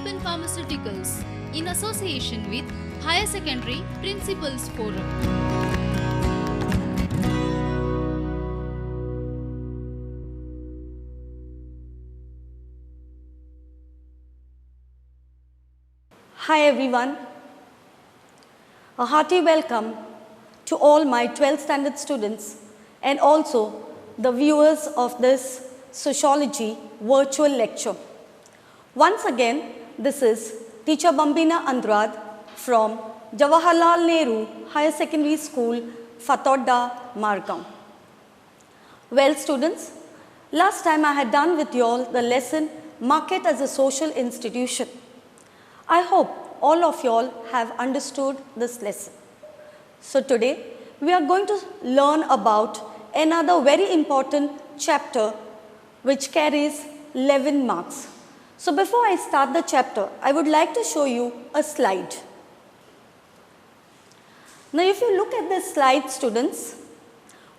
Alpen Pharmaceuticals in association with Higher Secondary Principals Forum. Hi everyone, a hearty welcome to all my 12th standard students and also the viewers of this sociology virtual lecture. Once again, this is Teacher Bambina Andrad from Jawaharlal Nehru Higher Secondary School, Fatodda, Margam. Well students, last time I had done with you all the lesson Market as a Social Institution. I hope all of you all have understood this lesson. So today we are going to learn about another very important chapter which carries 11 marks. So before I start the chapter, I would like to show you a slide. Now if you look at this slide, students,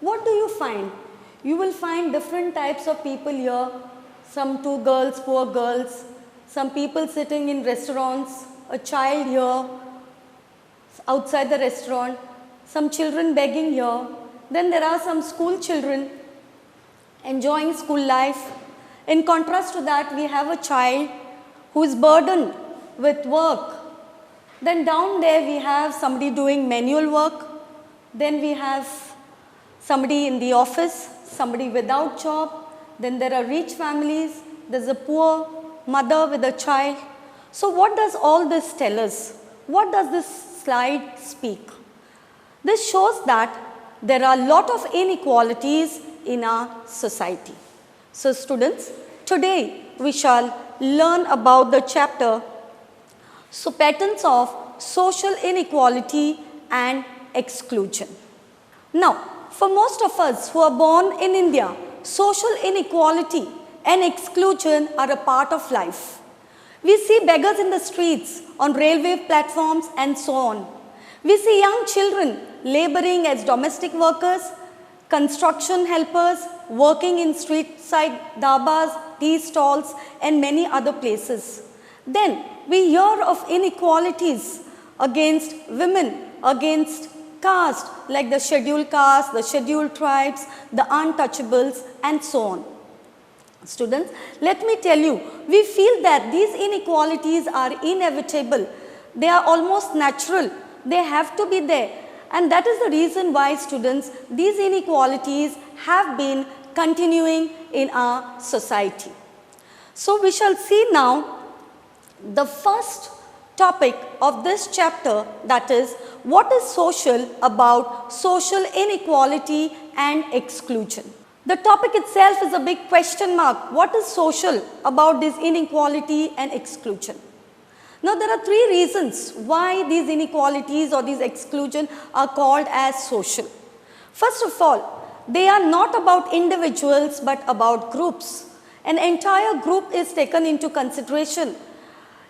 what do you find? You will find different types of people here, some two girls, poor girls, some people sitting in restaurants, a child here outside the restaurant, some children begging here. Then there are some school children enjoying school life. In contrast to that, we have a child who is burdened with work. Then down there we have somebody doing manual work. Then we have somebody in the office, somebody without job. Then there are rich families. There's a poor mother with a child. So what does all this tell us? What does this slide speak? This shows that there are a lot of inequalities in our society. So students, today we shall learn about the chapter patterns of social inequality and exclusion. Now, for most of us who are born in India, social inequality and exclusion are a part of life. We see beggars in the streets, on railway platforms and so on. We see young children laboring as domestic workers, construction helpers, working in street side dabas, tea stalls and many other places. Then we hear of inequalities against women, against caste like the scheduled caste, the scheduled tribes, the untouchables and so on. Students, let me tell you, we feel that these inequalities are inevitable. They are almost natural. They have to be there. And that is the reason why, students, these inequalities have been continuing in our society. So we shall see now the first topic of this chapter, that is, what is social about social inequality and exclusion. The topic itself is a big question mark. What is social about this inequality and exclusion? Now there are three reasons why these inequalities or these exclusion are called as social. First of all, they are not about individuals but about groups. An entire group is taken into consideration.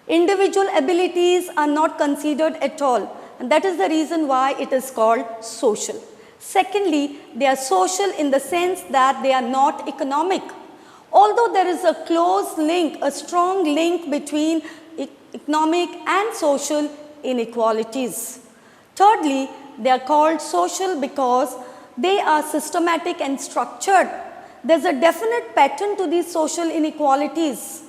Individual abilities are not considered at all, and that is the reason why it is called social. Secondly, they are social in the sense that they are not economic. Although there is a close link, a strong link between economic and social inequalities. Thirdly, they are called social because they are systematic and structured. There's a definite pattern to these social inequalities.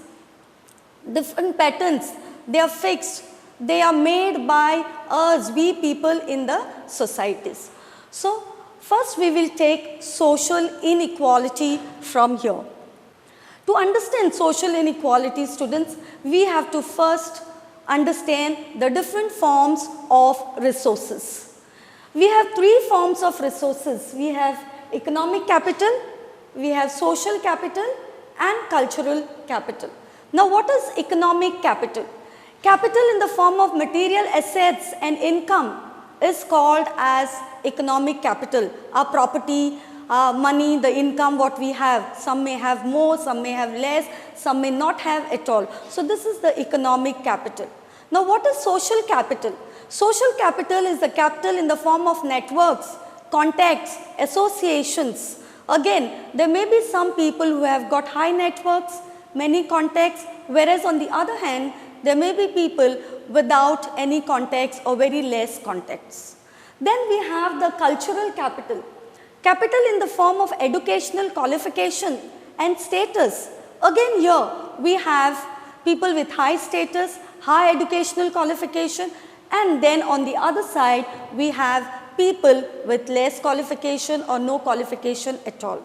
Different patterns, they are fixed. They are made by us, we people in the societies. So, first we will take social inequality from here. To understand social inequality, students, we have to first understand the different forms of resources. We have three forms of resources. We have economic capital, we have social capital and cultural capital. Now, what is economic capital? Capital in the form of material assets and income is called as economic capital. Our property, our money, the income what we have. Some may have more, some may have less, some may not have at all. So this is the economic capital. Now what is social capital? Social capital is the capital in the form of networks, contacts, associations. Again, there may be some people who have got high networks, many contacts, whereas on the other hand, there may be people without any context or very less context. Then we have the cultural capital. Capital in the form of educational qualification and status. Again here we have people with high status, high educational qualification, and then on the other side we have people with less qualification or no qualification at all.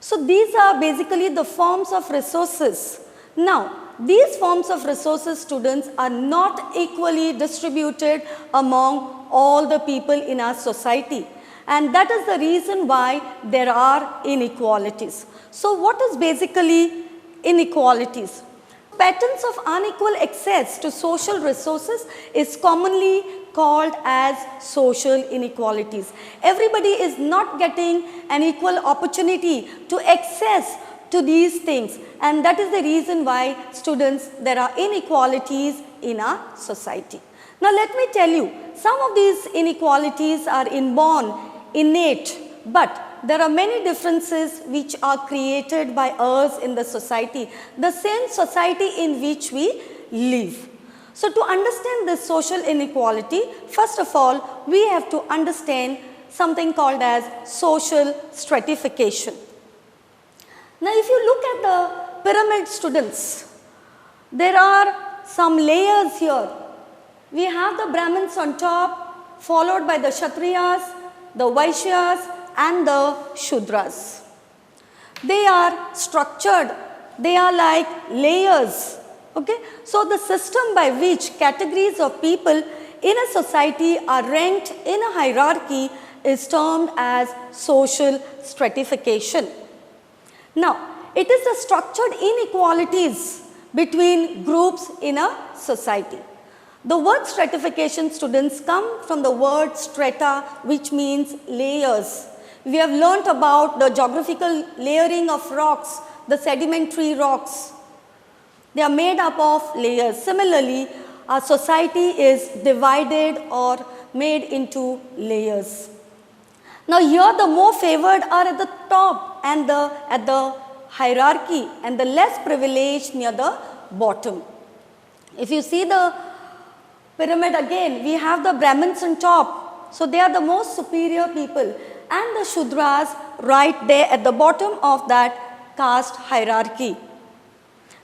So these are basically the forms of resources. Now these forms of resources, students, are not equally distributed among all the people in our society, and that is the reason why there are inequalities. So what is basically inequalities? Patterns of unequal access to social resources is commonly called as social inequalities. Everybody is not getting an equal opportunity to access to these things, and that is the reason why, students, there are inequalities in our society. Now let me tell you, some of these inequalities are inborn, innate, but there are many differences which are created by us in the society, the same society in which we live. So to understand this social inequality, first of all, we have to understand something called as social stratification. Now if you look at the pyramid, students, there are some layers here. We have the Brahmins on top, followed by the Kshatriyas, the Vaishyas, and the Shudras. They are structured, they are like layers. Okay? So the system by which categories of people in a society are ranked in a hierarchy is termed as social stratification. Now, it is the structured inequalities between groups in a society. The word stratification, students, come from the word strata, which means layers. We have learnt about the geographical layering of rocks, the sedimentary rocks. They are made up of layers. Similarly, our society is divided or made into layers. Now here the more favored are at the top and at the hierarchy, and the less privileged near the bottom. If you see the pyramid again, we have the Brahmins on top. So they are the most superior people, and the Shudras right there at the bottom of that caste hierarchy.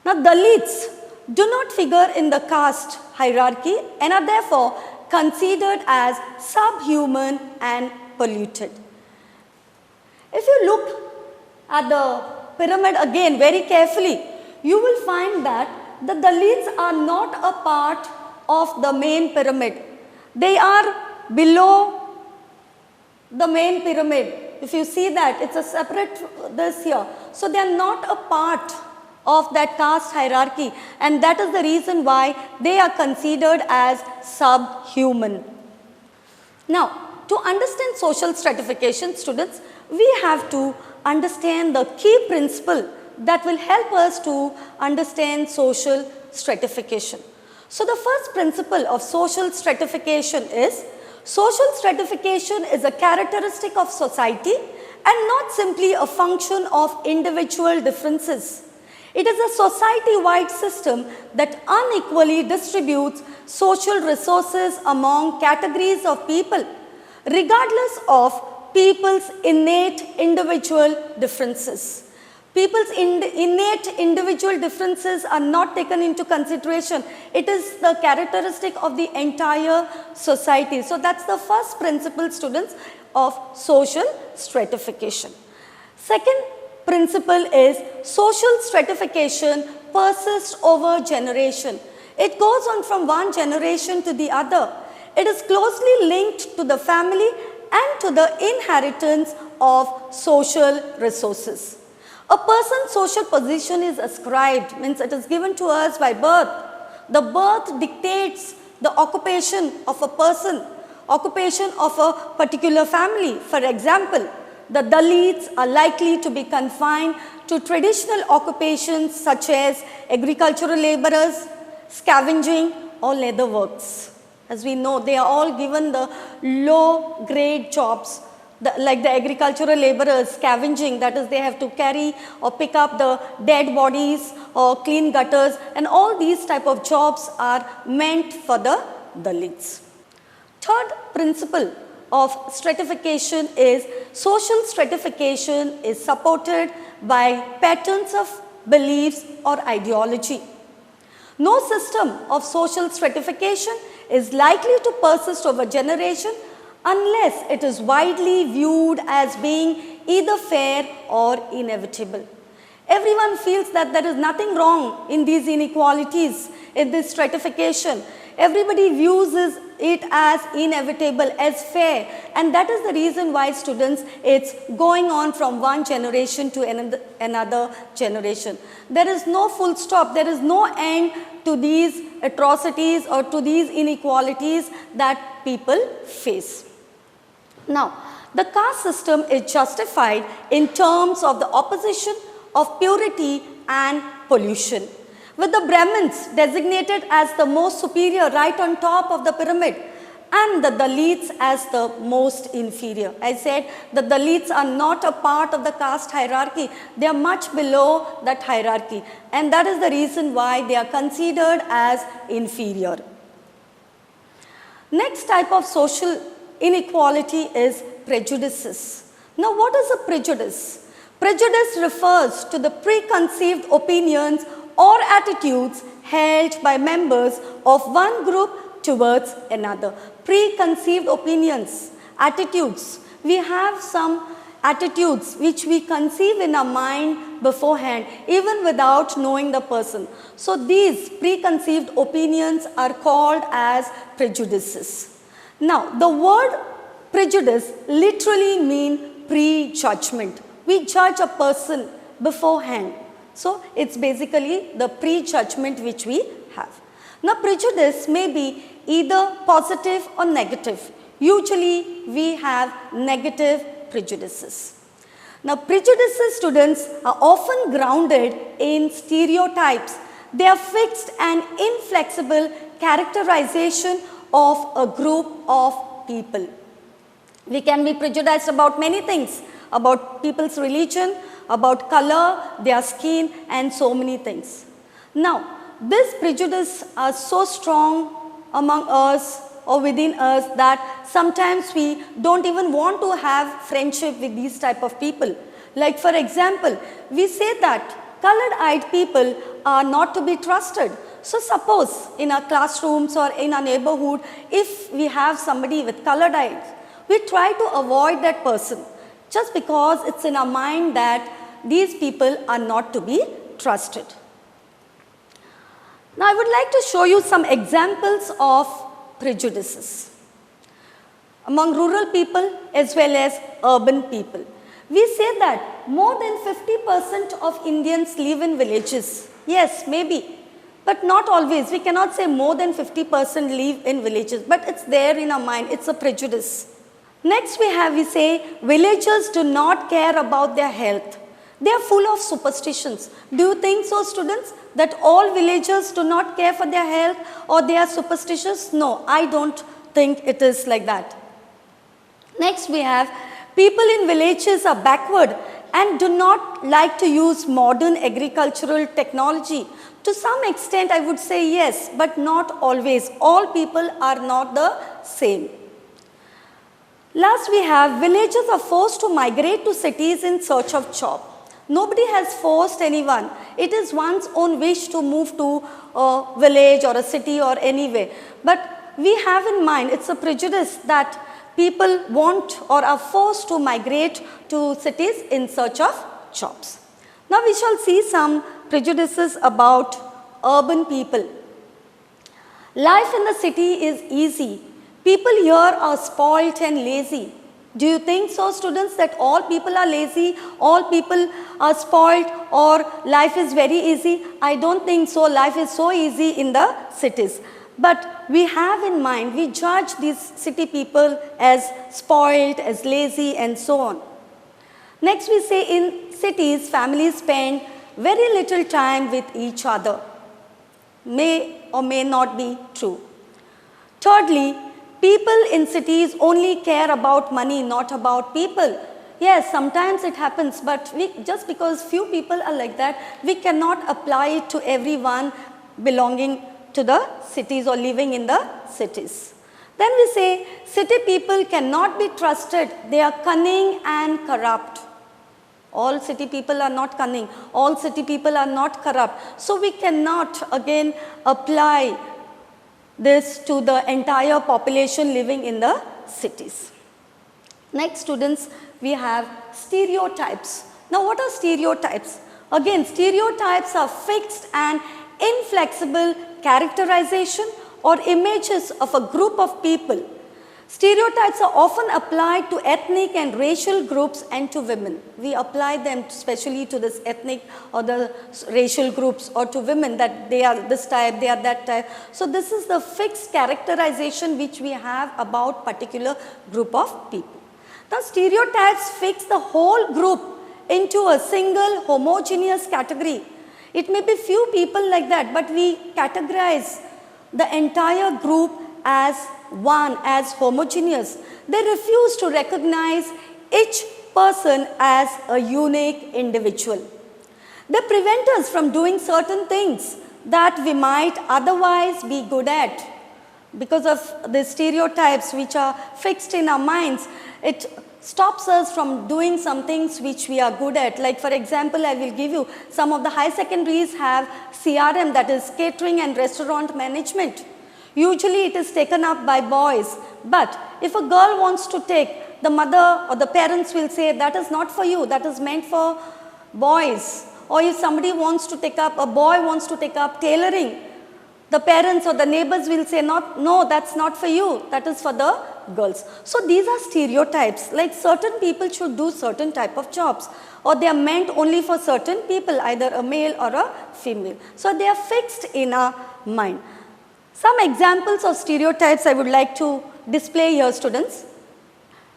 Now Dalits do not figure in the caste hierarchy and are therefore considered as subhuman and polluted. If you look at the pyramid again very carefully, you will find that the Dalits are not a part of the main pyramid. They are below the main pyramid. If you see that, it's a separate this here. So they are not a part of that caste hierarchy, and that is the reason why they are considered as subhuman. Now, to understand social stratification, students, we have to understand the key principle that will help us to understand social stratification. So the first principle of social stratification is, social stratification is a characteristic of society and not simply a function of individual differences. It is a society-wide system that unequally distributes social resources among categories of people, regardless of people's innate individual differences. People's innate individual differences are not taken into consideration. It is the characteristic of the entire society. So that's the first principle, students, of social stratification. Second principle is, social stratification persists over generation. It goes on from one generation to the other. It is closely linked to the family and to the inheritance of social resources. A person's social position is ascribed, means it is given to us by birth. The birth dictates the occupation of a person, occupation of a particular family. For example, the Dalits are likely to be confined to traditional occupations such as agricultural laborers, scavenging, or leather works. As we know, they are all given the low grade jobs, like the agricultural laborers scavenging, that is they have to carry or pick up the dead bodies or clean gutters, and all these type of jobs are meant for the Dalits. Third principle of stratification is social stratification is supported by patterns of beliefs or ideology. No system of social stratification is likely to persist over generation unless it is widely viewed as being either fair or inevitable. Everyone feels that there is nothing wrong in these inequalities, in this stratification. Everybody views it as inevitable, as fair, and that is the reason why students, it's going on from one generation to another generation. There is no full stop, there is no end to these atrocities or to these inequalities that people face. Now, the caste system is justified in terms of the opposition of purity and pollution, with the Brahmins designated as the most superior right on top of the pyramid and the Dalits as the most inferior. I said the Dalits are not a part of the caste hierarchy, they are much below that hierarchy, and that is the reason why they are considered as inferior. Next type of social inequality is prejudices. Now, what is a prejudice? Prejudice refers to the preconceived opinions or attitudes held by members of one group towards another. Preconceived opinions, attitudes. We have some attitudes which we conceive in our mind beforehand, even without knowing the person. So these preconceived opinions are called as prejudices. Now, the word prejudice literally means prejudgment. We judge a person beforehand. So it's basically the prejudgment which we have. Now, prejudice may be either positive or negative. Usually we have negative prejudices. Now, prejudices, students, are often grounded in stereotypes. They are fixed and inflexible characterization of a group of people. We can be prejudiced about many things, about people's religion, about color, their skin, and so many things. Now, this prejudice are so strong among us or within us that sometimes we don't even want to have friendship with these type of people. Like for example, we say that colored-eyed people are not to be trusted. So suppose in our classrooms or in our neighborhood, if we have somebody with colored eyes, we try to avoid that person just because it's in our mind that these people are not to be trusted. Now, I would like to show you some examples of prejudices among rural people as well as urban people. We say that more than 50% of Indians live in villages. Yes, maybe, but not always. We cannot say more than 50% live in villages, but it's there in our mind. It's a prejudice. Next we say villagers do not care about their health. They are full of superstitions. Do you think so, students, that all villagers do not care for their health or they are superstitious? No, I don't think it is like that. Next we have people in villages are backward and do not like to use modern agricultural technology. To some extent I would say yes, but not always. All people are not the same. Last we have villagers are forced to migrate to cities in search of job. Nobody has forced anyone. It is one's own wish to move to a village or a city or anywhere. But we have in mind, it's a prejudice that people want or are forced to migrate to cities in search of jobs. Now we shall see some prejudices about urban people. Life in the city is easy. People here are spoilt and lazy. Do you think so, students, that all people are lazy, all people are spoilt, or life is very easy? I don't think so. Life is so easy in the cities. But we have in mind, we judge these city people as spoilt, as lazy, and so on. Next we say in cities, families spend very little time with each other. May or may not be true. Thirdly, People in cities only care about money, not about people. Yes, sometimes it happens, but just because few people are like that, we cannot apply it to everyone belonging to the cities or living in the cities. Then we say, city people cannot be trusted. They are cunning and corrupt. All city people are not cunning. All city people are not corrupt. So we cannot again apply this to the entire population living in the cities. Next, students, we have stereotypes. Now, what are stereotypes? Again, stereotypes are fixed and inflexible characterization or images of a group of people. Stereotypes are often applied to ethnic and racial groups and to women. We apply them especially to this ethnic or the racial groups or to women, that they are this type, they are that type. So this is the fixed characterization which we have about particular group of people. Now stereotypes fix the whole group into a single homogeneous category. It may be few people like that, but we categorize the entire group as one, as homogeneous. They refuse to recognize each person as a unique individual. They prevent us from doing certain things that we might otherwise be good at. Because of the stereotypes which are fixed in our minds, it stops us from doing some things which we are good at. Like for example, I will give you, some of the high secondaries have CRM, that is catering and restaurant management. Usually it is taken up by boys, but if a girl wants to take, the mother or the parents will say that is not for you, that is meant for boys. Or if somebody wants to take up, a boy wants to take up tailoring, the parents or the neighbors will say, no, that's not for you, that is for the girls. So these are stereotypes, like certain people should do certain type of jobs, or they are meant only for certain people, either a male or a female. So they are fixed in our mind. Some examples of stereotypes I would like to display here, students.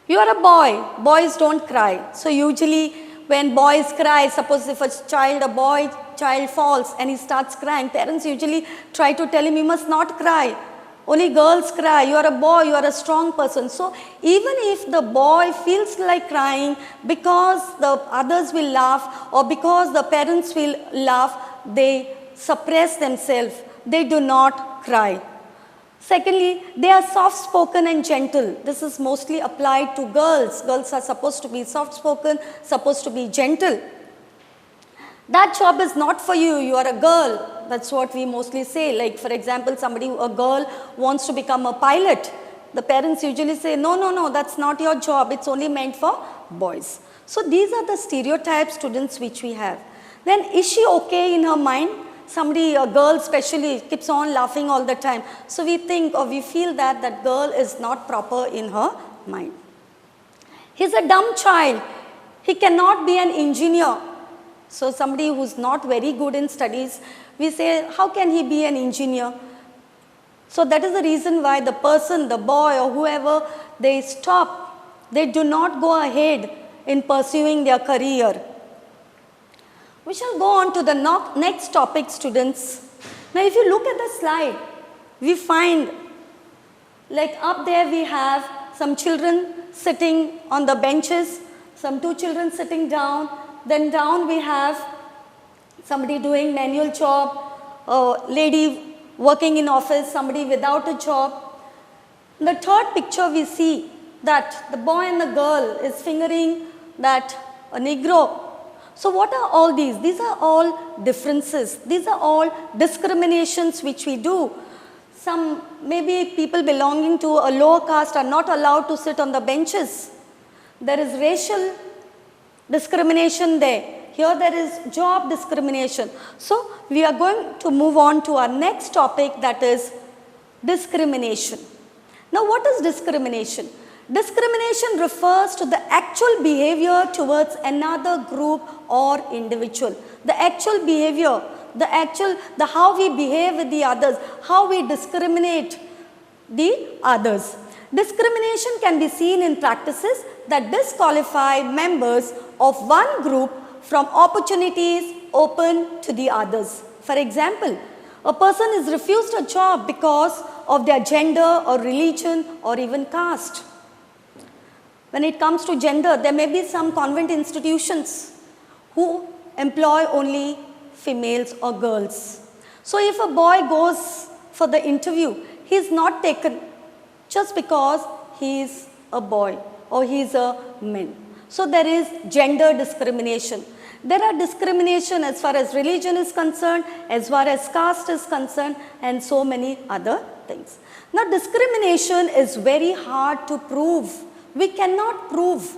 You are a boy, boys don't cry. So usually when boys cry, suppose if a boy child falls and he starts crying, parents usually try to tell him, you must not cry. Only girls cry, you are a boy, you are a strong person. So even if the boy feels like crying because the others will laugh or because the parents will laugh, they suppress themselves. They do not cry. Secondly, they are soft-spoken and gentle. This is mostly applied to girls. Girls are supposed to be soft-spoken, supposed to be gentle. That job is not for you, you are a girl. That's what we mostly say. Like for example, a girl wants to become a pilot. The parents usually say, no, that's not your job. It's only meant for boys. So these are the stereotypes, students, which we have. Then is she okay in her mind? A girl especially, keeps on laughing all the time. So we think or we feel that that girl is not proper in her mind. He's a dumb child. He cannot be an engineer. So somebody who's not very good in studies, we say, how can he be an engineer? So that is the reason why the person, the boy or whoever, they stop. They do not go ahead in pursuing their career. We shall go on to the next topic, students. Now if you look at the slide, we find like up there we have some children sitting on the benches, some two children sitting down. Then down we have somebody doing manual job, a lady working in office, somebody without a job. In the third picture we see that the boy and the girl is fingering that a Negro. So what are all these? These are all differences. These are all discriminations which we do. Some maybe people belonging to a lower caste are not allowed to sit on the benches. There is racial discrimination there. Here there is job discrimination. So we are going to move on to our next topic, that is discrimination. Now what is discrimination? Discrimination refers to the actual behavior towards another group or individual. The actual behavior, the how we behave with the others, how we discriminate the others. Discrimination can be seen in practices that disqualify members of one group from opportunities open to the others. For example, a person is refused a job because of their gender or religion or even caste. When it comes to gender, there may be some convent institutions who employ only females or girls. So if a boy goes for the interview, he is not taken just because he is a boy or he is a man. So there is gender discrimination. There are discrimination as far as religion is concerned, as far as caste is concerned, and so many other things. Now discrimination is very hard to prove. We cannot prove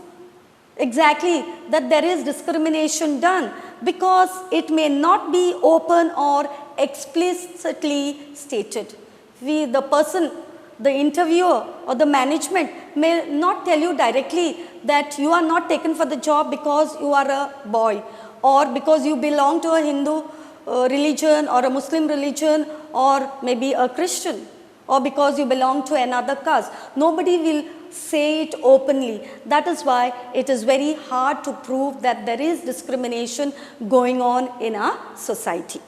exactly that there is discrimination done because it may not be open or explicitly stated. The person, the interviewer or the management may not tell you directly that you are not taken for the job because you are a boy or because you belong to a Hindu religion or a Muslim religion or maybe a Christian or because you belong to another caste. Nobody will say it openly. That is why it is very hard to prove that there is discrimination going on in our society.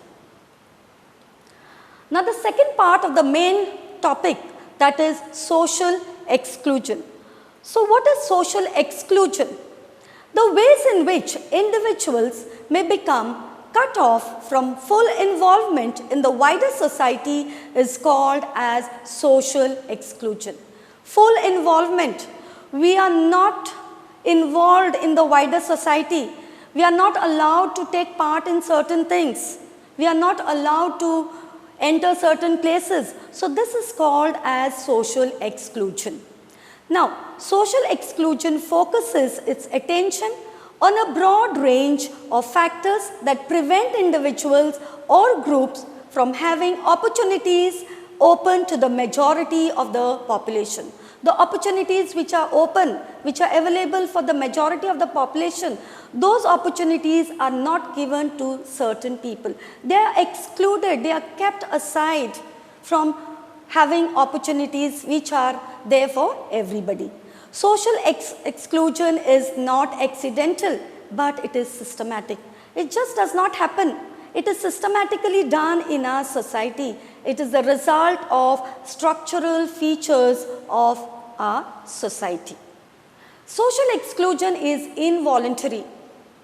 Now the second part of the main topic, that is social exclusion. So what is social exclusion? The ways in which individuals may become cut off from full involvement in the wider society is called as social exclusion. Full involvement. We are not involved in the wider society. We are not allowed to take part in certain things. We are not allowed to enter certain places. So this is called as social exclusion. Now, social exclusion focuses its attention on a broad range of factors that prevent individuals or groups from having opportunities open to the majority of the population. The opportunities which are open, which are available for the majority of the population, those opportunities are not given to certain people. They are excluded, they are kept aside from having opportunities which are there for everybody. Social exclusion is not accidental, but it is systematic. It just does not happen. It is systematically done in our society. It is the result of structural features of our society. Social exclusion is involuntary.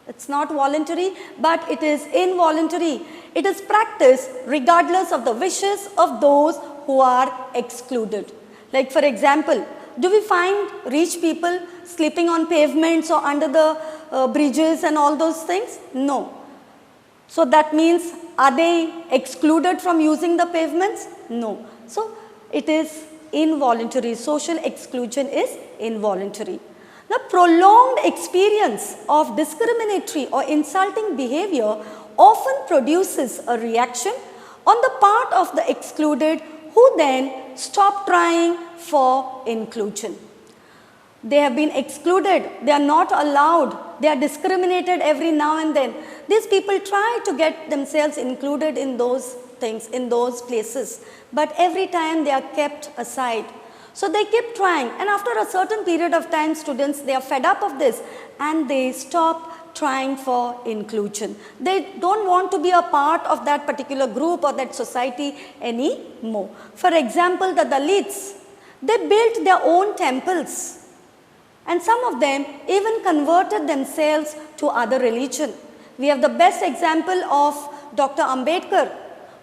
It's not voluntary, but it is involuntary. It is practiced regardless of the wishes of those who are excluded. Like for example, do we find rich people sleeping on pavements or under the bridges and all those things? No. So that means, are they excluded from using the pavements? No. So it is involuntary. Social exclusion is involuntary. The prolonged experience of discriminatory or insulting behavior often produces a reaction on the part of the excluded, who then stop trying for inclusion. They have been excluded, they are not allowed, they are discriminated every now and then. These people try to get themselves included in those things, in those places, but every time they are kept aside. So they keep trying, and after a certain period of time, students, they are fed up of this and they stop trying for inclusion. They don't want to be a part of that particular group or that society anymore. For example, the Dalits, they built their own temples. And some of them even converted themselves to other religion. We have the best example of Dr. Ambedkar,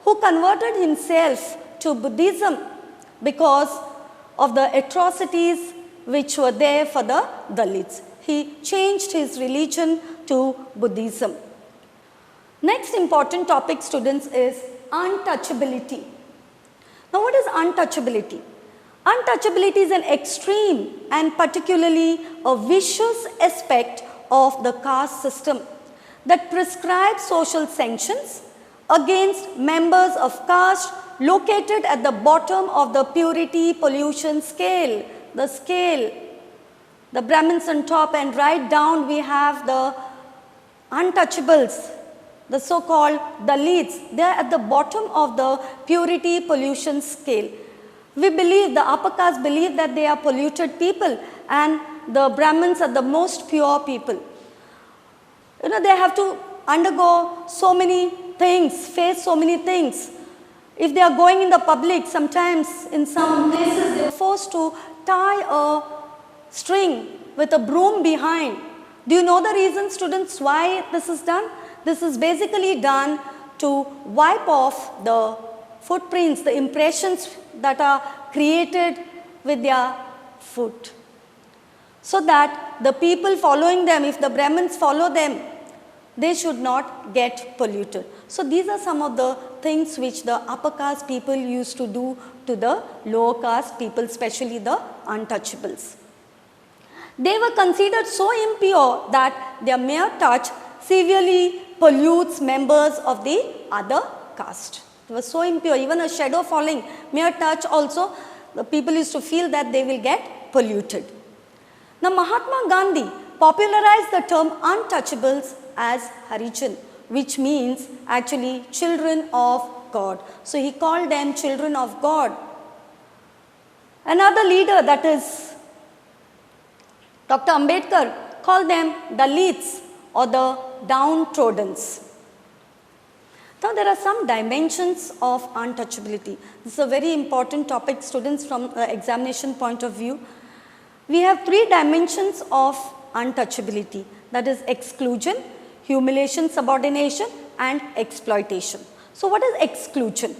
who converted himself to Buddhism because of the atrocities which were there for the Dalits. He changed his religion to Buddhism. Next important topic, students, is untouchability. Now what is untouchability? Untouchability is an extreme and particularly a vicious aspect of the caste system that prescribes social sanctions against members of caste located at the bottom of the purity pollution scale, the Brahmins on top, and right down we have the untouchables, the so-called Dalits. They are at the bottom of the purity pollution scale. We believe, the upper caste believe that they are polluted people and the Brahmins are the most pure people. You know, they have to undergo so many things, face so many things. If they are going in the public, sometimes in some places they are forced to tie a string with a broom behind. Do you know the reason, students, why this is done? This is basically done to wipe off the footprints, the impressions that are created with their foot, so that the people following them, if the Brahmins follow them, they should not get polluted. So these are some of the things which the upper caste people used to do to the lower caste people, especially the untouchables. They were considered so impure that their mere touch severely pollutes members of the other caste. It was so impure, even a shadow falling, mere touch also, the people used to feel that they will get polluted. Now Mahatma Gandhi popularized the term untouchables as Harijan, which means actually children of God. So he called them children of God. Another leader, that is Dr. Ambedkar, called them Dalits or the downtrodden. Now there are some dimensions of untouchability. This is a very important topic, students, from the examination point of view. We have 3 dimensions of untouchability, that is exclusion, humiliation, subordination and exploitation. So what is exclusion?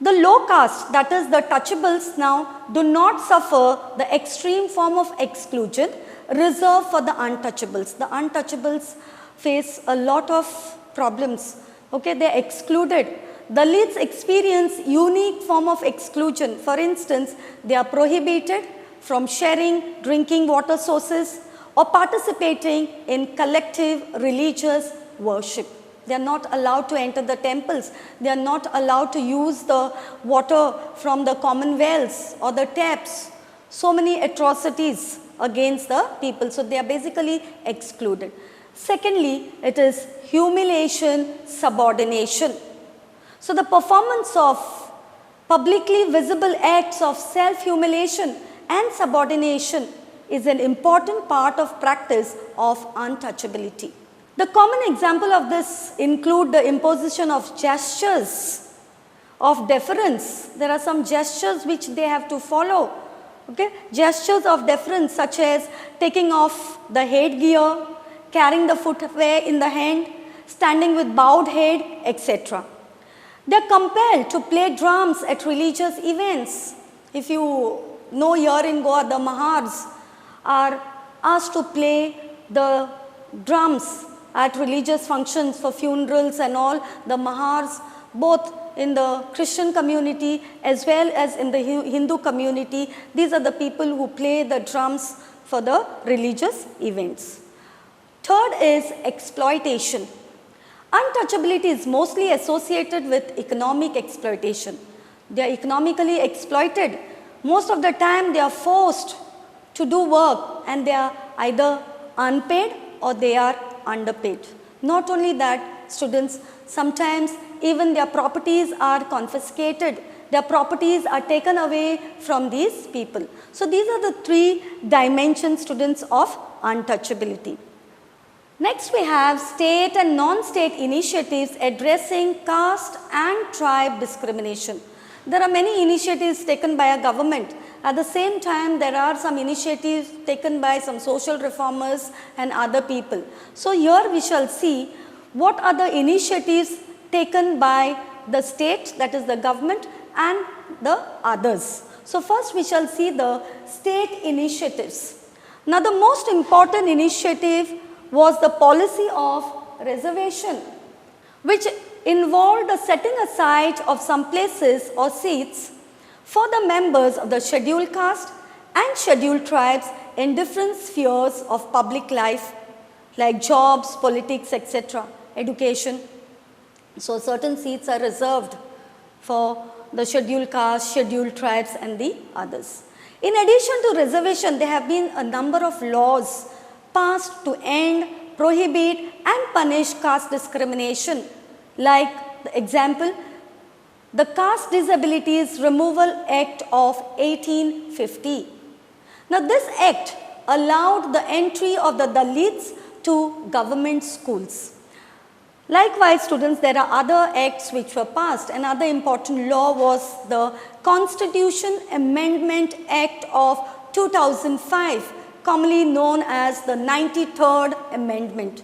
The low caste, that is the touchables, now do not suffer the extreme form of exclusion reserved for the untouchables. The untouchables face a lot of problems. Okay, they are excluded. Dalits experience unique form of exclusion. For instance, they are prohibited from sharing drinking water sources or participating in collective religious worship. They are not allowed to enter the temples. They are not allowed to use the water from the common wells or the taps. So many atrocities against the people. So they are basically excluded. Secondly, it is humiliation, subordination. So the performance of publicly visible acts of self-humiliation and subordination is an important part of practice of untouchability. The common example of this include the imposition of gestures of deference. There are some gestures which they have to follow. Okay? Gestures of deference such as taking off the headgear, carrying the footwear in the hand, standing with bowed head, etc. They are compelled to play drums at religious events. If you know, here in Goa, the Mahars are asked to play the drums at religious functions for funerals and all. The Mahars, both in the Christian community as well as in the Hindu community, these are the people who play the drums for the religious events. Third is exploitation. Untouchability is mostly associated with economic exploitation. They are economically exploited. Most of the time they are forced to do work and they are either unpaid or they are underpaid. Not only that, students, sometimes even their properties are confiscated. Their properties are taken away from these people. So these are the 3 dimensions, students, of untouchability. Next we have state and non-state initiatives addressing caste and tribe discrimination. There are many initiatives taken by a government. At the same time, there are some initiatives taken by some social reformers and other people. So here we shall see what are the initiatives taken by the state, that is the government, and the others. So first we shall see the state initiatives. Now the most important initiative was the policy of reservation, which involved the setting aside of some places or seats for the members of the scheduled caste and scheduled tribes in different spheres of public life like jobs, politics, etc., education. So certain seats are reserved for the scheduled caste, scheduled tribes and the others. In addition to reservation, there have been a number of laws passed to end, prohibit and punish caste discrimination. Like the example, the Caste Disabilities Removal Act of 1850. Now this act allowed the entry of the Dalits to government schools. Likewise, students, there are other acts which were passed. Another important law was the Constitution Amendment Act of 2005, commonly known as the 93rd Amendment.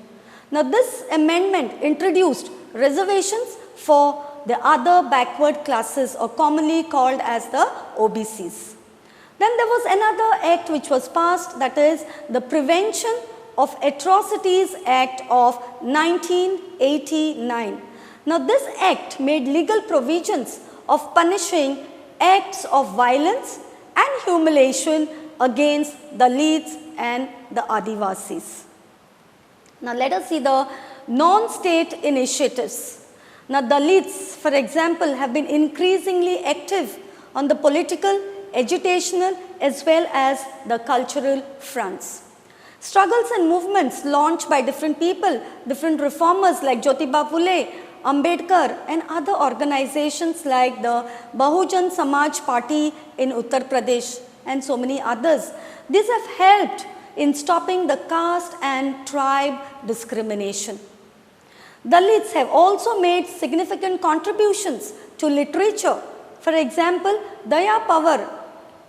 Now, this amendment introduced reservations for the other backward classes, or commonly called as the OBCs. Then there was another act which was passed, that is the Prevention of Atrocities Act of 1989. Now, this act made legal provisions of punishing acts of violence and humiliation against Dalits and the Adivasis. Now, let us see the non-state initiatives. Now, Dalits, for example, have been increasingly active on the political, educational as well as the cultural fronts. Struggles and movements launched by different people, different reformers like Jyotiba Phule, Ambedkar and other organizations like the Bahujan Samaj Party in Uttar Pradesh and so many others. These have helped in stopping the caste and tribe discrimination. Dalits have also made significant contributions to literature. For example, Daya Pawar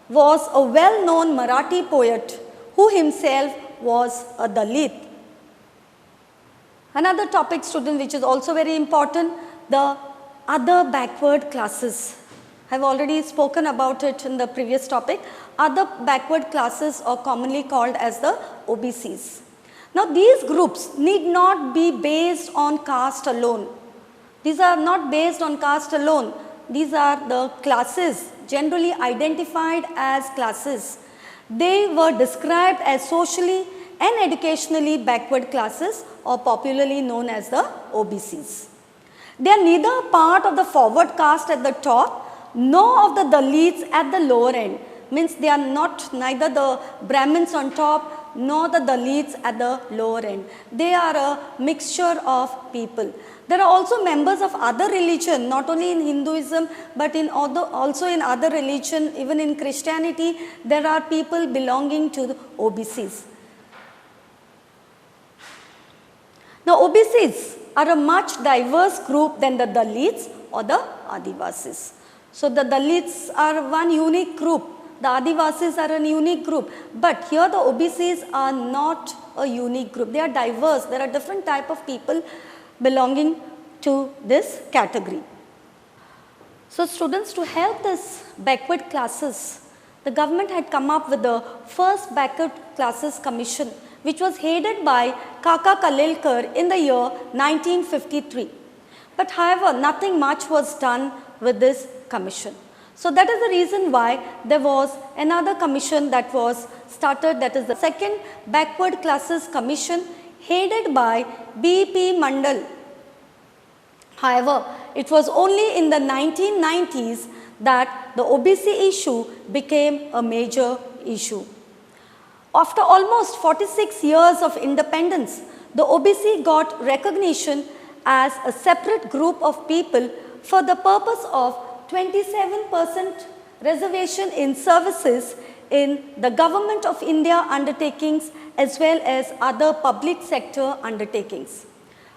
was a well-known Marathi poet who himself was a Dalit. Another topic, student, which is also very important, the other backward classes. I have already spoken about it in the previous topic. Other backward classes are commonly called as the OBCs. Now, these groups need not be based on caste alone. These are not based on caste alone. These are the classes generally identified as classes. They were described as socially and educationally backward classes, or popularly known as the OBCs. They are neither part of the forward caste at the top nor of the Dalits at the lower end. Means they are not neither the Brahmins on top nor the Dalits at the lower end. They are a mixture of people. There are also members of other religion, not only in Hinduism but also in other religion, even in Christianity, there are people belonging to the OBCs. Now, OBCs are a much diverse group than the Dalits or the Adivasis. So, the Dalits are one unique group, the Adivasis are a unique group, but here the OBCs are not a unique group. They are diverse. There are different type of people belonging to this category. So, students, to help this backward classes, the government had come up with the first Backward Classes Commission, which was headed by Kaka Kalelkar in the year 1953. But however, nothing much was done with this commission. So, that is the reason why there was another commission that was started, that is the second Backward Classes Commission headed by B.P. Mandal. However, it was only in the 1990s that the OBC issue became a major issue. After almost 46 years of independence, the OBC got recognition as a separate group of people for the purpose of 27% reservation in services in the Government of India undertakings as well as other public sector undertakings.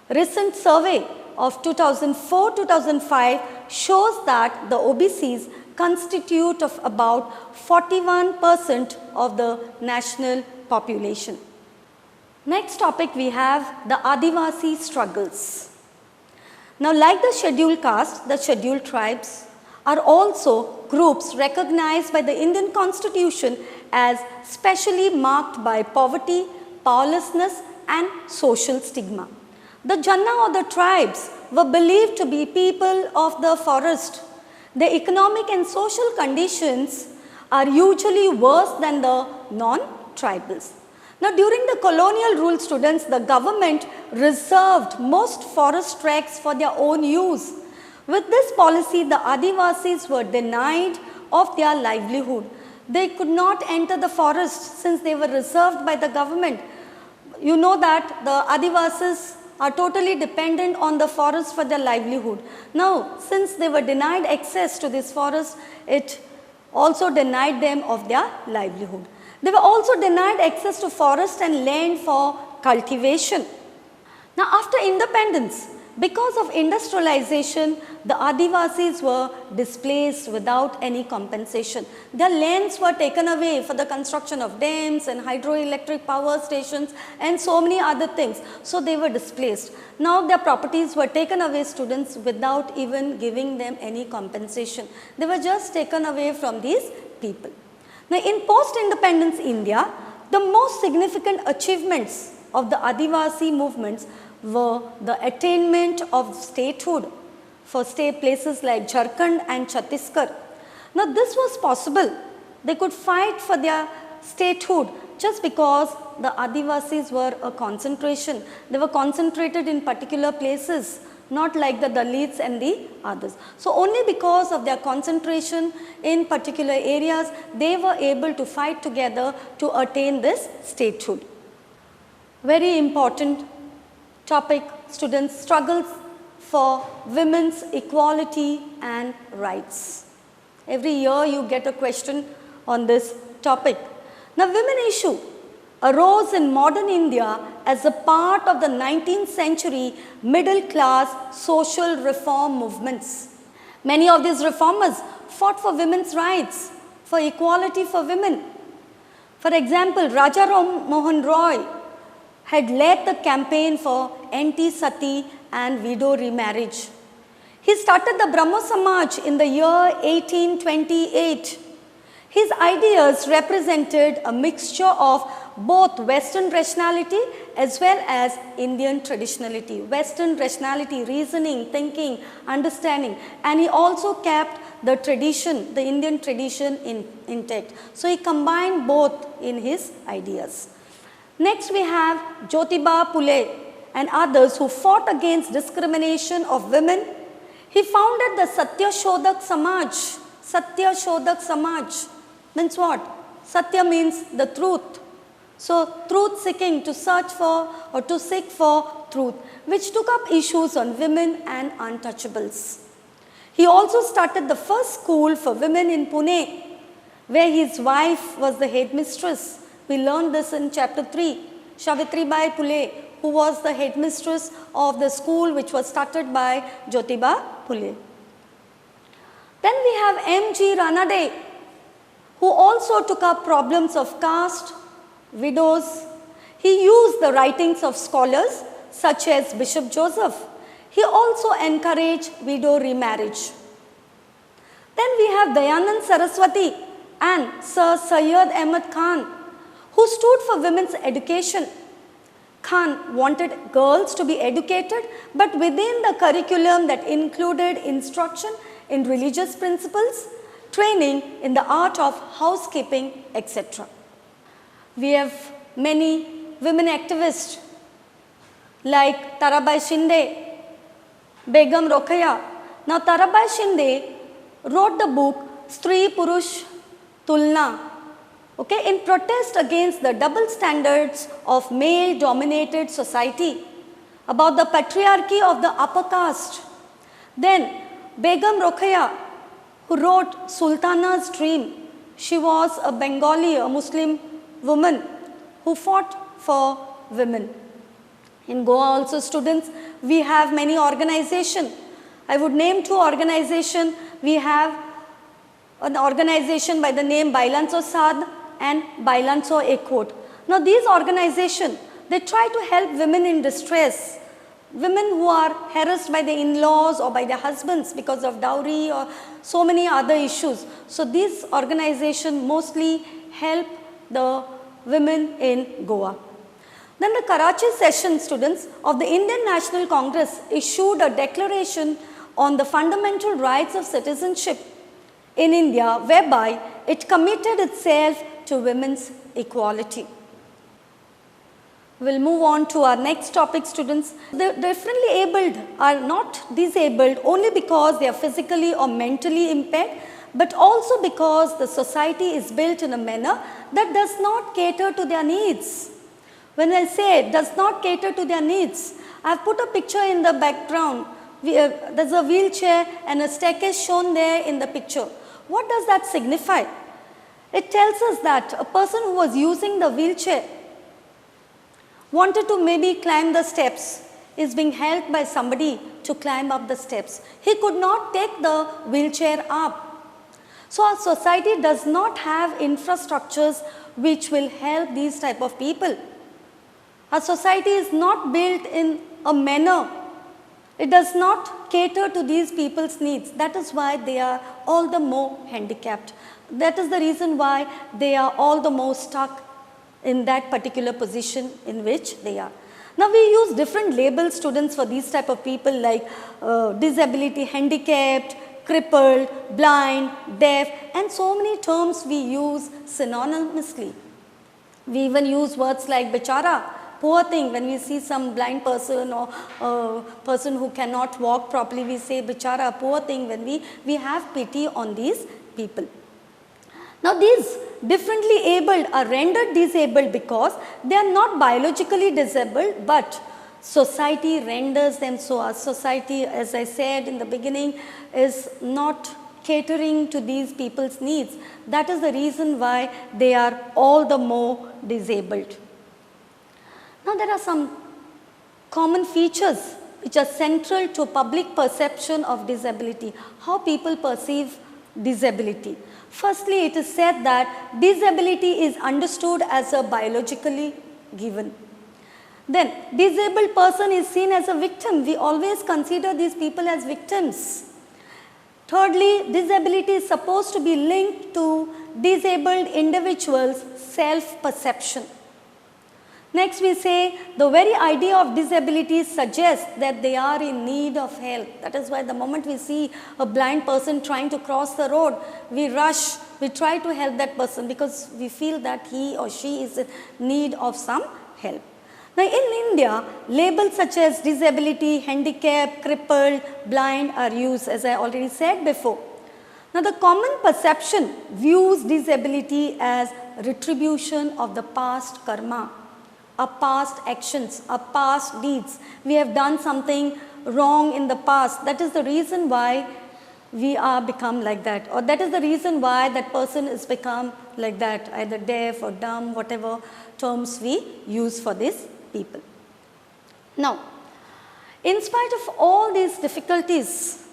Recent survey of 2004-2005 shows that the OBCs constitute of about 41% of the national population. Next topic, we have the Adivasi struggles. Now, like the scheduled caste, the scheduled tribes are also groups recognized by the Indian Constitution as specially marked by poverty, powerlessness and social stigma. The Janna or the tribes were believed to be people of the forest. The economic and social conditions are usually worse than the non-tribals. Now, during the colonial rule, students, the government reserved most forest tracts for their own use. With this policy, the Adivasis were denied of their livelihood. They could not enter the forest since they were reserved by the government. You know that the Adivasis are totally dependent on the forest for their livelihood. Now, since they were denied access to this forest, it also denied them of their livelihood. They were also denied access to forest and land for cultivation. Now, after independence, Because of industrialization, the Adivasis were displaced without any compensation. Their lands were taken away for the construction of dams and hydroelectric power stations and so many other things. So they were displaced. Now their properties were taken away, students, without even giving them any compensation. They were just taken away from these people. Now in post-independence India, the most significant achievements of the Adivasi movements were the attainment of statehood for state places like Jharkhand and Chhattisgarh. Now this was possible. They could fight for their statehood just because the Adivasis were a concentration. They were concentrated in particular places, not like the Dalits and the others. So only because of their concentration in particular areas, they were able to fight together to attain this statehood. Very important topic, students, struggles for women's equality and rights. Every year you get a question on this topic. Now, women issue arose in modern India as a part of the 19th century middle class social reform movements. Many of these reformers fought for women's rights, for equality for women. For example, Raja Ram Mohan Roy had led the campaign for anti-sati and widow remarriage. He started the Brahmo Samaj in the year 1828. His ideas represented a mixture of both Western rationality as well as Indian traditionality. Western rationality, reasoning, thinking, understanding, and he also kept the tradition, the Indian tradition intact. So he combined both in his ideas. Next we have Jyotiba Phule and others who fought against discrimination of women. He founded the Satya Shodhak Samaj. Satya Shodhak Samaj means what? Satya means the truth. So truth seeking, to search for or to seek for truth, which took up issues on women and untouchables. He also started the first school for women in Pune, where his wife was the headmistress. We learned this in chapter 3. Savitribai Phule, who was the headmistress of the school which was started by Jyotiba Phule. Then we have M.G. Ranade, who also took up problems of caste, widows. He used the writings of scholars such as Bishop Joseph. He also encouraged widow remarriage. Then we have Dayanand Saraswati and Sir Syed Ahmad Khan, who stood for women's education. Khan wanted girls to be educated, but within the curriculum that included instruction in religious principles, training in the art of housekeeping, etc. We have many women activists like Tarabai Shinde, Begum Rokeya. Now Tarabai Shinde wrote the book Stri Purush Tulna, okay, in protest against the double standards of male-dominated society, about the patriarchy of the upper caste. Then Begum Rokeya, who wrote Sultana's Dream. She was a Bengali, a Muslim woman who fought for women. In Goa also, students, we have many organizations. I would name two organizations. We have an organization by the name Bailanso Sad and Bailanso Ekot. Now these organizations, they try to help women in distress, women who are harassed by their in-laws or by their husbands because of dowry or so many other issues. So these organizations mostly help the women in Goa. Then the Karachi session, students, of the Indian National Congress issued a declaration on the fundamental rights of citizenship in India, whereby it committed itself to women's equality. We'll move on to our next topic, students. The differently abled are not disabled only because they are physically or mentally impaired, but also because the society is built in a manner that does not cater to their needs. When I say does not cater to their needs, I have put a picture in the background. There's a wheelchair and a staircase shown there in the picture. What does that signify? It tells us that a person who was using the wheelchair wanted to maybe climb the steps. is being helped by somebody to climb up the steps. He could not take the wheelchair up. So our society does not have infrastructures which will help these type of people. Our society is not built in a manner. It does not cater to these people's needs. That is why they are all the more handicapped. That is the reason why they are all the more stuck in that particular position in which they are. Now we use different labels, students, for these type of people like disability, handicapped, crippled, blind, deaf, and so many terms we use synonymously. We even use words like bechara, poor thing. When we see some blind person or a person who cannot walk properly, we say bechara, poor thing, when we have pity on these people. Now these differently abled are rendered disabled because they are not biologically disabled, but society renders them so. Our society, as I said in the beginning, is not catering to these people's needs. That is the reason why they are all the more disabled. Now there are some common features which are central to public perception of disability, how people perceive disability. Firstly, it is said that disability is understood as a biologically given. Then, disabled person is seen as a victim. We always consider these people as victims. Thirdly, disability is supposed to be linked to disabled individuals' self-perception. Next, we say the very idea of disability suggests that they are in need of help. That is why the moment we see a blind person trying to cross the road, we rush, we try to help that person because we feel that he or she is in need of some help. Now in India, labels such as disability, handicap, crippled, blind are used, as I already said before. Now the common perception views disability as retribution of the past karma, our past actions, our past deeds. We have done something wrong in the past. That is the reason why we are become like that, or that is the reason why that person is become like that, either deaf or dumb, whatever terms we use for these people. Now, in spite of all these difficulties,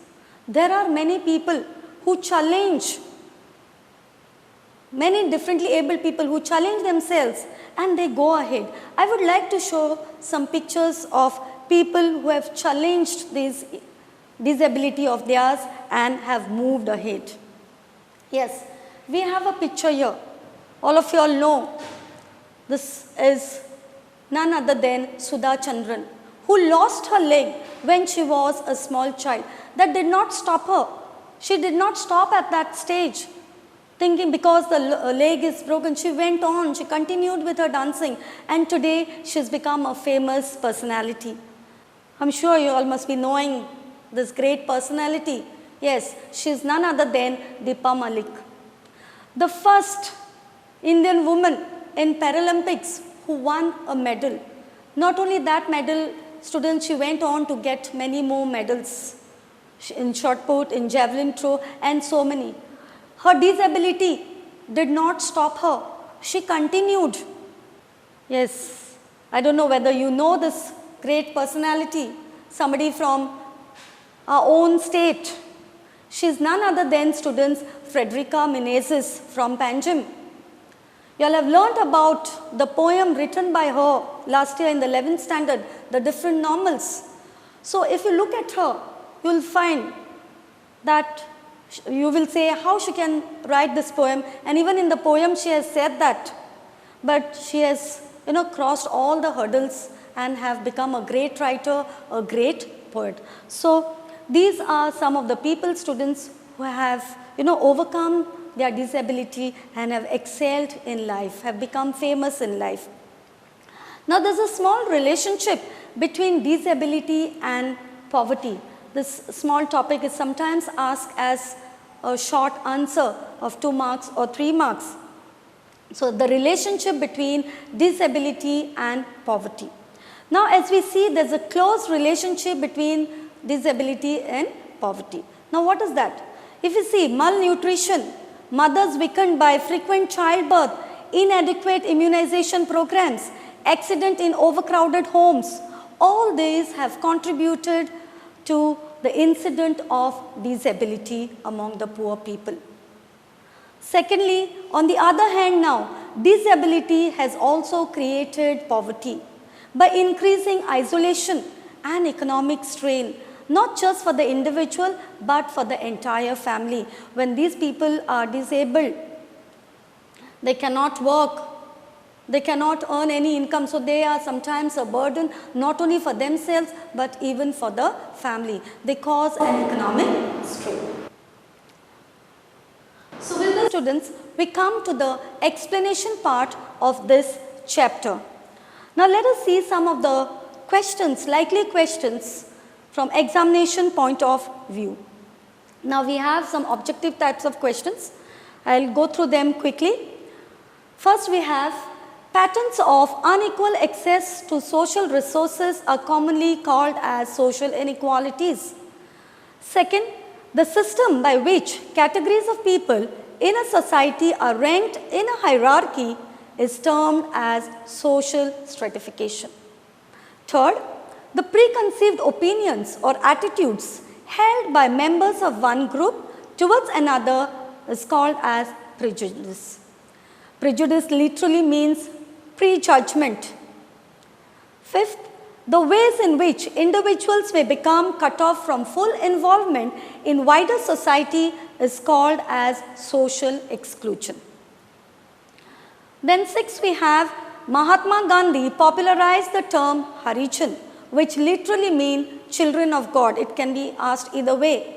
there are many people who challenge, many differently abled people who challenge themselves and they go ahead. I would like to show some pictures of people who have challenged this disability of theirs and have moved ahead. Yes, we have a picture here. All of you all know this is none other than Sudha Chandran, who lost her leg when she was a small child. That did not stop her. She did not stop at that stage, thinking because the leg is broken. She went on, she continued with her dancing, and today she has become a famous personality. I'm sure you all must be knowing this great personality. Yes, she is none other than Deepa Malik, the first Indian woman in Paralympics who won a medal. Not only that medal, students, she went on to get many more medals in shot put, in javelin throw, and so many. Her disability did not stop her. She continued. Yes, I don't know whether you know this great personality, somebody from our own state. She is none other than, students, Frederica Menezes from Panjim. You all have learnt about the poem written by her last year in the 11th standard, The Different Normals. So if you look at her, you will find that you will say how she can write this poem, and even in the poem she has said that, but she has crossed all the hurdles and have become a great writer, a great poet. So these are some of the people, students, who have overcome their disability and have excelled in life, have become famous in life. Now there is a small relationship between disability and poverty. This small topic is sometimes asked as a short answer of 2 marks or 3 marks. So the relationship between disability and poverty. Now as we see, there is a close relationship between disability and poverty. Now what is that? If you see malnutrition, mothers weakened by frequent childbirth, inadequate immunization programs, accident in overcrowded homes, All these have contributed to the incidence of disability among the poor people. Secondly, on the other hand now, disability has also created poverty by increasing isolation and economic strain, not just for the individual but for the entire family. When these people are disabled, they cannot work, they cannot earn any income, so they are sometimes a burden not only for themselves but even for the family. They cause an economic strain. So with the students, we come to the explanation part of this chapter. Now let us see some of the questions, likely questions from examination point of view. Now we have some objective types of questions. I'll go through them quickly. First we have patterns of unequal access to social resources are commonly called as social inequalities. Second, the system by which categories of people in a society are ranked in a hierarchy is termed as social stratification. Third, the preconceived opinions or attitudes held by members of one group towards another is called as prejudice. Prejudice literally means prejudgment. Fifth, the ways in which individuals may become cut off from full involvement in wider society is called as social exclusion. Then sixth, we have Mahatma Gandhi popularized the term Harijan, which literally means children of God. It can be asked either way.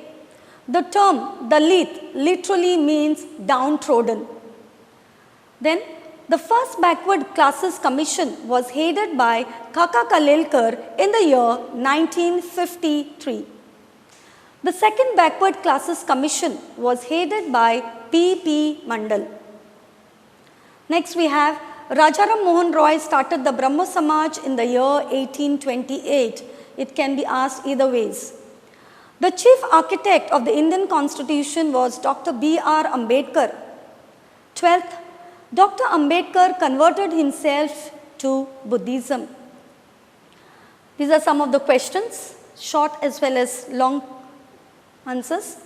The term Dalit literally means downtrodden. Then the first Backward Classes Commission was headed by Kaka Kalelkar in the year 1953. The second Backward Classes Commission was headed by P. Mandal. Next we have Rajaram Mohan Roy started the Brahmo Samaj in the year 1828. It can be asked either ways. The chief architect of the Indian Constitution was Dr. B.R. Ambedkar. 12th, Dr. Ambedkar converted himself to Buddhism. These are some of the questions, short as well as long answers.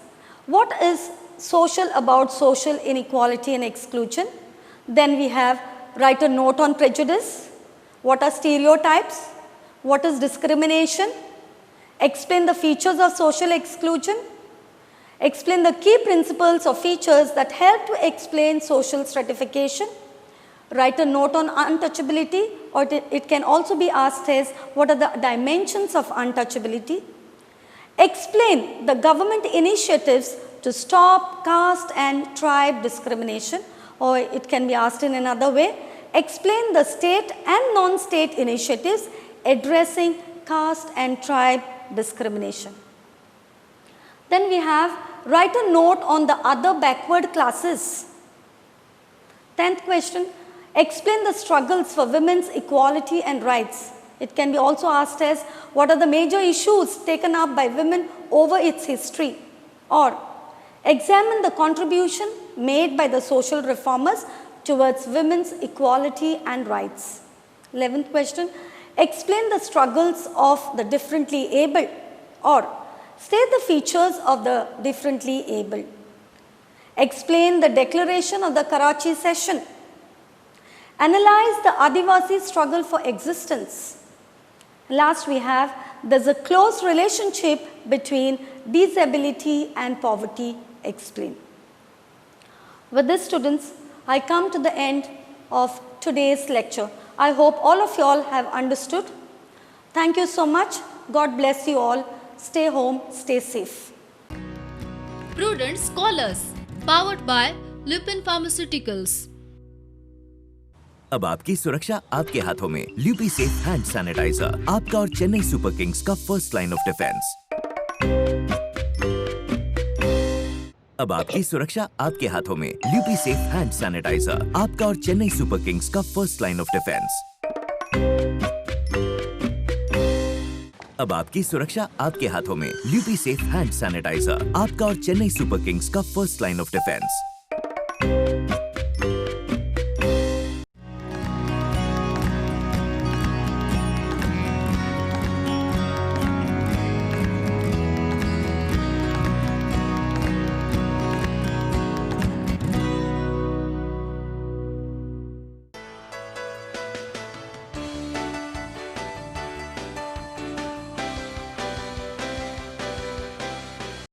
What is social about social inequality and exclusion? Then we have write a note on prejudice. What are stereotypes? What is discrimination? Explain the features of social exclusion. Explain the key principles or features that help to explain social stratification. Write a note on untouchability, or it can also be asked as what are the dimensions of untouchability. Explain the government initiatives to stop caste and tribe discrimination, or it can be asked in another way. Explain the state and non-state initiatives addressing caste and tribe discrimination. Then we have write a note on the other backward classes. 10th question, explain the struggles for women's equality and rights. It can be also asked as what are the major issues taken up by women over its history, or examine the contribution made by the social reformers towards women's equality and rights. 11th question, explain the struggles of the differently abled, or state the features of the differently abled. Explain the declaration of the Karachi session. Analyze the Adivasi struggle for existence. Last we have, there's a close relationship between disability and poverty. Explain. With this, students, I come to the end of today's lecture. I hope all of you all have understood. Thank you so much. God bless you all. Stay home, stay safe. Prudent Scholars, powered by Lupin Pharmaceuticals. अब आपकी सुरक्षा आपके हाथों में। ल्यूपी safe hand sanitiser, आपका और Chennai super Kings का first line of defence. अब आपकी सुरक्षा आपके हाथों में। ल्यूपी सेफ हैंड सैनिटाइजर, आपका और चेन्नई सुपर किंग्स का फर्स्ट लाइन ऑफ डिफेंस। अब आपकी सुरक्षा आपके हाथों में। ल्यूपी सेफ हैंड सैनिटाइजर, आपका और चेन्नई सुपर किंग्स का फर्स्ट लाइन ऑफ डिफेंस।